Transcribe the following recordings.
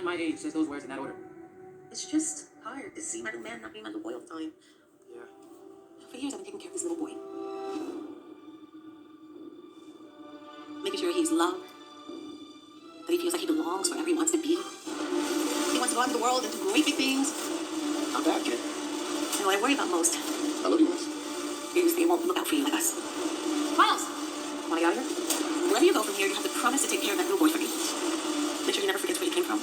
Everyone my age says those words in that order. It's just hard to see my little man not being my little boy all the time. Yeah. For years, I've been taking care of this little boy. Making sure he's loved. That he feels like he belongs wherever he wants to be. He wants to go out into the world and do great big things. Not bad, kid. And what I worry about most I love you, Miss. is they won't look out for you like us. Miles! Want to get out of here? Wherever you go from here, you have to promise to take care of that little boy for me. Make sure he never forgets where he came from.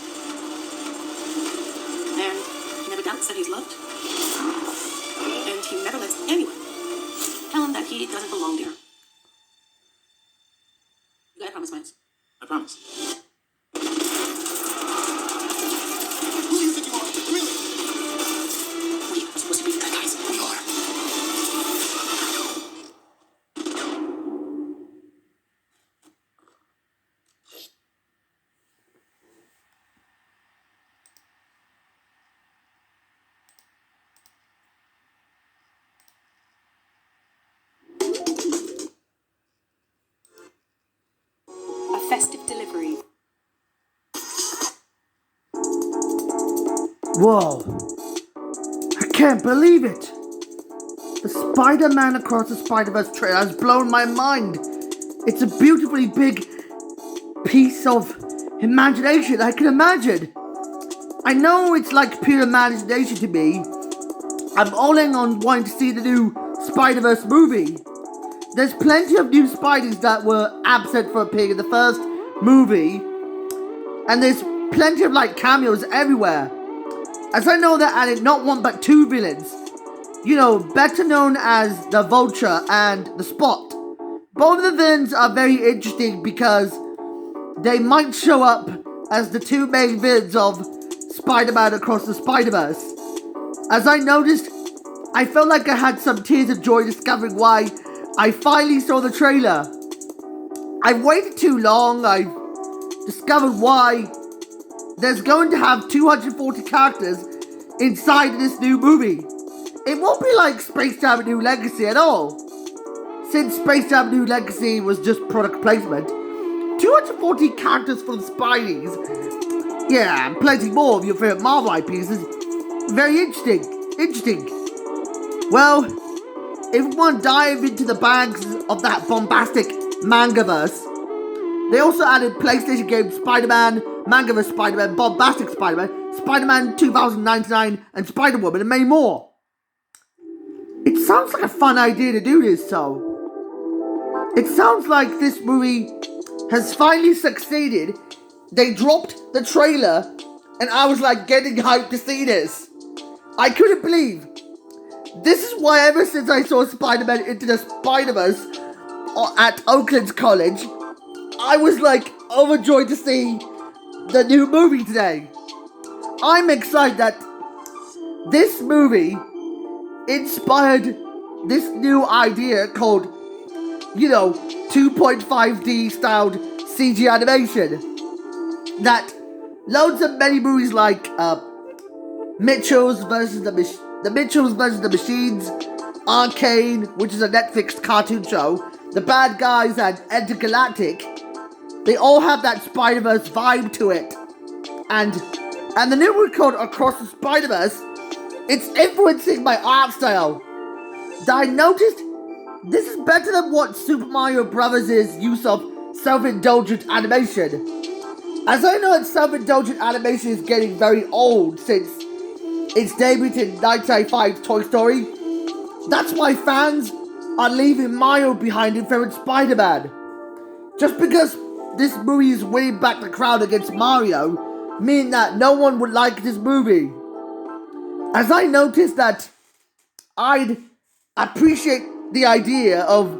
And he never doubts that he's loved. And he never lets anyone tell him that he doesn't belong there. You gotta promise, Miles. I promise. Who do you think you are? Really? We are supposed to be the bad guys. We are. A festive delivery. Whoa. I can't believe it. The Spider-Man Across the Spider-Verse trailer has blown my mind. It's a beautifully big piece of imagination I can imagine. I know it's like pure imagination to me. I'm all in on wanting to see the new Spider-Verse movie. There's plenty of new Spideys that were absent for a period in the first movie. And there's plenty of cameos everywhere. As I know, they added not one but two villains. You know, better known as the Vulture and the Spot. Both of the villains are very interesting because they might show up as the two main villains of Spider-Man Across the Spider-Verse. As I noticed, I felt like I had some tears of joy discovering why I finally saw the trailer. I've waited too long. I've discovered why there's going to have 240 characters inside this new movie. It won't be like Space Jam: A New Legacy at all. Since Space Jam: A New Legacy was just product placement, 240 characters for the Spideys, yeah, and plenty more of your favorite Marvel IPs is very interesting. Well, if we want to dive into the bags of that bombastic mangaverse, they also added PlayStation games Spider-Man, Mangaverse Spider-Man, Bombastic Spider-Man, Spider-Man 2099, and Spider-Woman, and many more. It sounds like a fun idea to do this, so. It sounds like this movie has finally succeeded. They dropped the trailer, and I was getting hyped to see this. I couldn't believe. This is why ever since I saw Spider-Man Into the Spider-Verse at Oakland College, I was overjoyed to see the new movie today. I'm excited that this movie inspired this new idea called, 2.5D styled CG animation. That loads of many movies like Mitchell's versus the Mitchells versus the Machines, Arcane, which is a Netflix cartoon show, The Bad Guys, and Intergalactic, they all have that Spider-Verse vibe to it. And the new one called Across the Spider-Verse, it's influencing my art style. I noticed this is better than what Super Mario Bros.' use of self-indulgent animation. As I know that self-indulgent animation is getting very old since its debut in 1995's Toy Story, that's why fans are leaving Mario behind in favor of Spider-Man. Just because this movie is winning back the crowd against Mario, meaning that no one would like this movie. As I noticed that I'd appreciate the idea of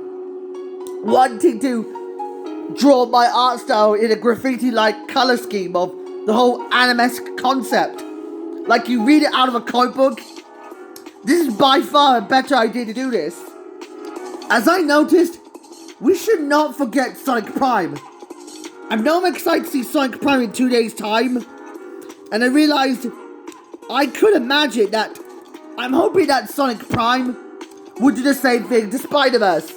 wanting to draw my art style in a graffiti-like color scheme of the whole anime-esque concept. Like you read it out of a comic book. This is by far a better idea to do this. As I noticed, we should not forget Sonic Prime. I know I'm excited to see Sonic Prime in 2 days' time, and I realized I could imagine that I'm hoping that Sonic Prime would do the same thing to Spider-Verse.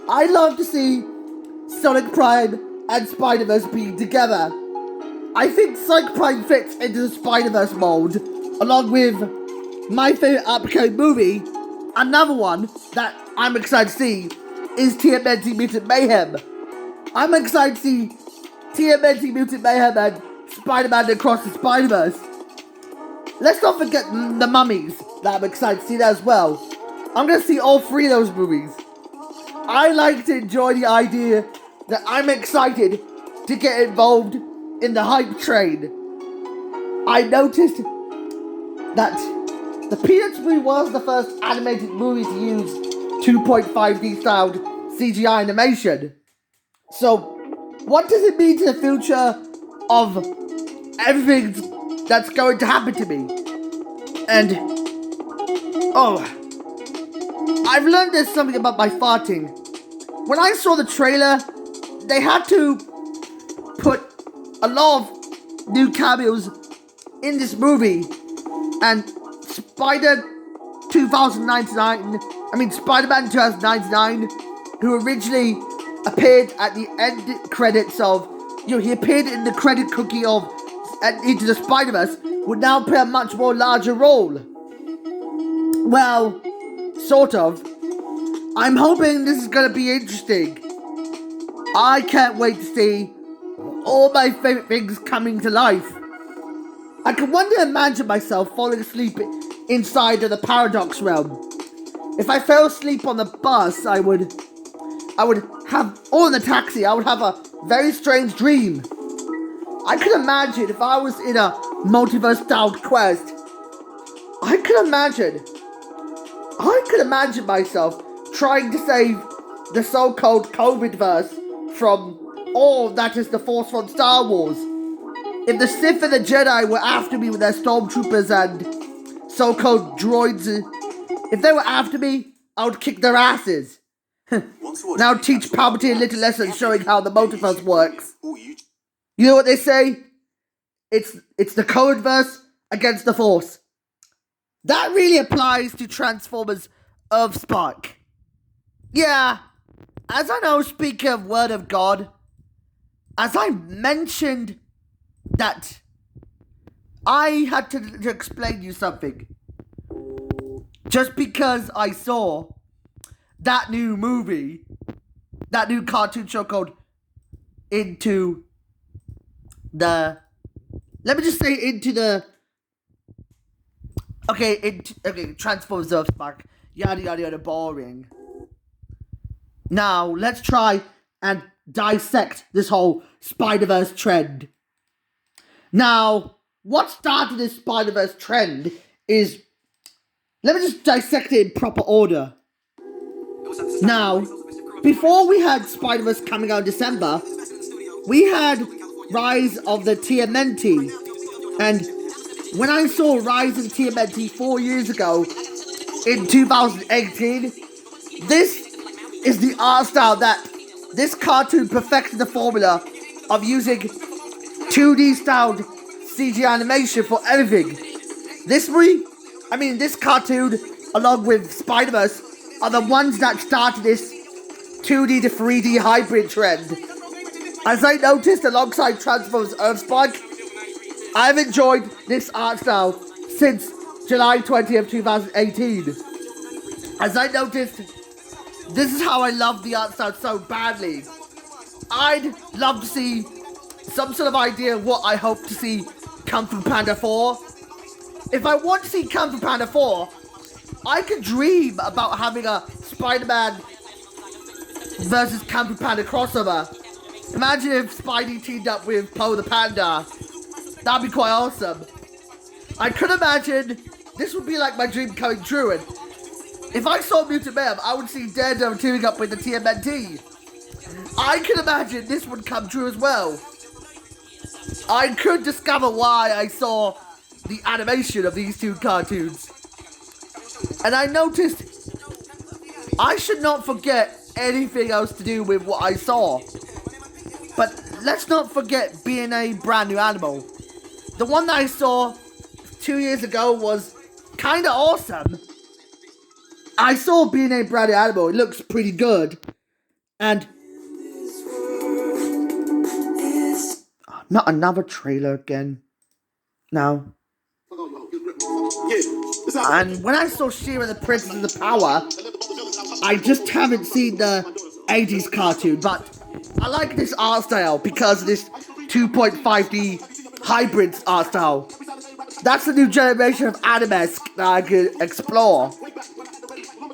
I'd love to see Sonic Prime and Spider-Verse being together. I think Psych Prime fits into the Spider-Verse mold, along with my favorite upcoming movie. Another one that I'm excited to see is TMNT Mutant Mayhem. I'm excited to see TMNT Mutant Mayhem and Spider-Man Across the Spider-Verse. Let's not forget the Mummies that I'm excited to see that as well. I'm going to see all three of those movies. I like to enjoy the idea that I'm excited to get involved in the hype train. I noticed that the Peanuts movie was the first animated movie to use 2.5D styled CGI animation. So, what does it mean to the future of everything that's going to happen to me? And, I've learned there's something about my farting. When I saw the trailer, they had to put a lot of new cameos in this movie. And Spider-Man 2099, who originally appeared at the end credits of, he appeared in the credit cookie of Into the Spider-Verse, would now play a much more larger role. Well, sort of. I'm hoping this is going to be interesting. I can't wait to see all my favorite things coming to life. I can one day imagine myself falling asleep inside of the paradox realm. If I fell asleep on the bus, I would have, or in the taxi, I would have a very strange dream. I could imagine if I was in a multiverse-styled quest, I could imagine myself trying to save the so-called COVID-verse from all that is the Force from Star Wars. If the Sith and the Jedi were after me with their stormtroopers and so-called droids, if they were after me, I would kick their asses. Now teach Palpatine a little lesson showing how the multiverse works. You know what they say? It's the Codeverse against the Force. That really applies to Transformers Earthspark. Yeah, as I know, speaking of Word of God, as I mentioned that I had to explain you something. Just because I saw that new movie, that new cartoon show called Into the... Let me just say Into the... Okay, Transformers Earthspark. Yada yada yada, boring. Now, let's try and dissect this whole Spider-Verse trend. Now, what started this Spider-Verse trend is... Let me just dissect it in proper order. Now, before we had Spider-Verse coming out in December, we had Rise of the TMNT. And when I saw Rise of the TMNT 4 years ago, in 2018, this is the art style that this cartoon perfected the formula of using 2D styled CG animation for everything. This cartoon, along with Spider-Verse, are the ones that started this 2D to 3D hybrid trend. As I noticed alongside Transformers Earthspark, I've enjoyed this art style since July 20th, 2018. As I noticed, this is how I love the art style so badly. I'd love to see some sort of idea of what I hope to see Kung Fu Panda 4. If I want to see Kung Fu Panda 4, I could dream about having a Spider-Man versus Kung Fu Panda crossover. Imagine if Spidey teamed up with Poe the Panda. That'd be quite awesome. I could imagine this would be like my dream coming true, and if I saw Mutant Mayhem, I would see Daredevil teaming up with the TMNT. I could imagine this would come true as well. I could discover why I saw the animation of these two cartoons. And I noticed I should not forget anything else to do with what I saw. But let's not forget being a brand new animal. The one that I saw 2 years ago was kinda awesome. I saw being a brand new animal, it looks pretty good. And... oh Not another trailer again. No. And when I saw She-Ra the Princess of the Power, I just haven't seen the 80s cartoon, but I like this art style because of this 2.5D hybrid art style. That's the new generation of anime that I could explore.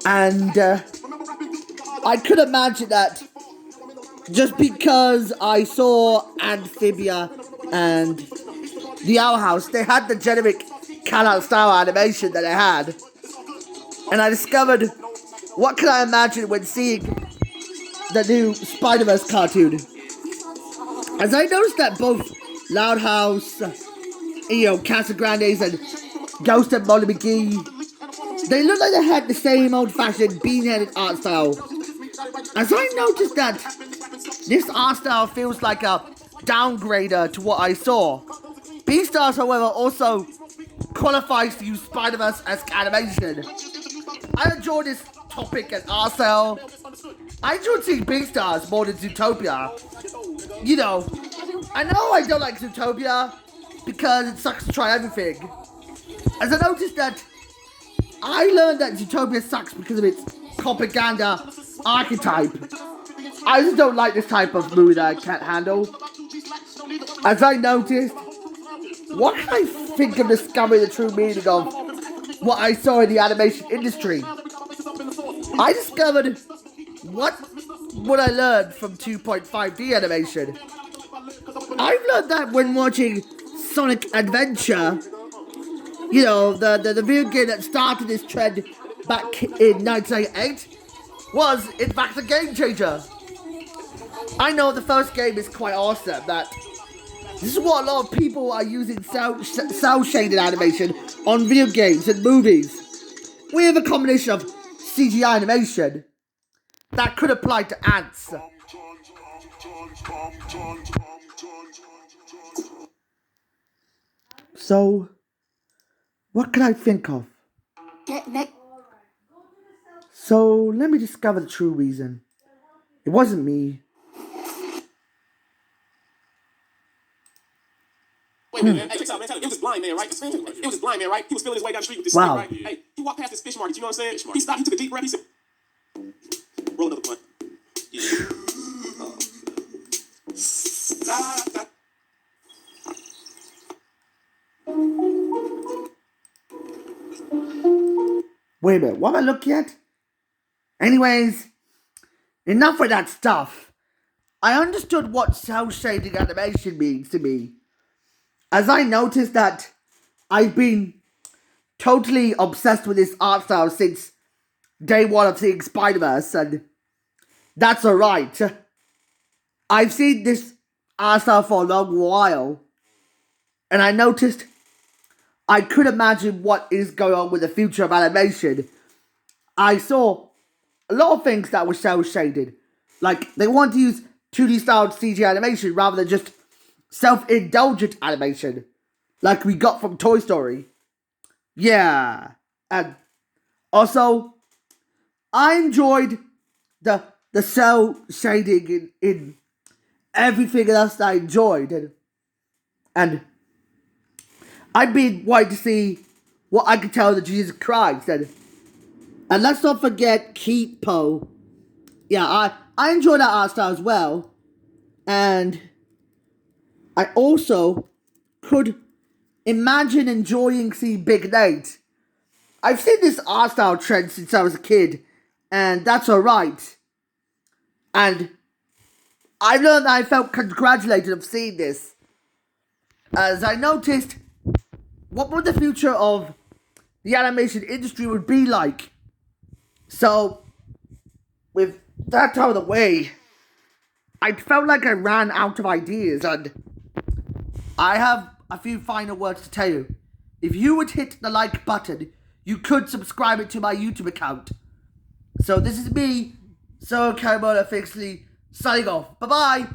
And I could imagine that just because I saw Amphibia and the Owl House, they had the generic cat style animation that they had. And I discovered, what can I imagine when seeing the new Spider-Verse cartoon? As I noticed that both Loud House, Casa Grandes and Ghost and Molly McGee, they look like they had the same old-fashioned bean-headed art style. As I noticed that this art style feels like a downgrader to what I saw. Beastars, however, also qualifies to use Spider-Verse-esque animation. I enjoy this topic and art style. I enjoyed seeing Beastars more than Zootopia. I know I don't like Zootopia because it sucks to try everything. As I noticed that I learned that Zootopia sucks because of its propaganda archetype. I just don't like this type of movie that I can't handle. As I noticed, what can I think of discovering the true meaning of what I saw in the animation industry? I discovered what I learned from 2.5D animation. I've learned that when watching Sonic Adventure, the video game that started this trend back in 1998, was in fact a game changer. I know the first game is quite awesome, that this is what a lot of people are using cel-shaded animation on video games and movies. We have a combination of CGI animation that could apply to ants. So, what can I think of? So, let me discover the true reason. It wasn't me. Wait a minute, hey, check this out, man. It was this blind man, right? It was this blind man, right? He was feeling his way down the street with this Wow. snake, right? Hey, he walked past this fish market, you know what I'm saying? He stopped, he took a deep breath, he said, roll another blunt. Wait a minute, what am I looking at? Anyways, enough with that stuff. I understood what cel-shading animation means to me, as I noticed that I've been totally obsessed with this art style since day one of seeing Spider-Verse, and that's alright. I've seen this art style for a long while, and I noticed I could imagine what is going on with the future of animation. I saw a lot of things that were cel-shaded. Like, they want to use 2D styled CG animation rather than just self-indulgent animation, like we got from Toy Story. Yeah. And also, I enjoyed the cel-shading in everything else that I enjoyed. And I've been wanting to see what I could tell the Jesus Christ. And let's not forget Kipo. Yeah, I enjoy that art style as well. And I also could imagine enjoying seeing Big Nate. I've seen this art style trend since I was a kid, and that's alright. And I learned that I felt congratulated of seeing this, as I noticed what would the future of the animation industry would be like. So, with that out of the way, I felt like I ran out of ideas, and I have a few final words to tell you. If you would hit the like button, you could subscribe it to my YouTube account. So this is me, So Caribou officially signing off. Bye-bye!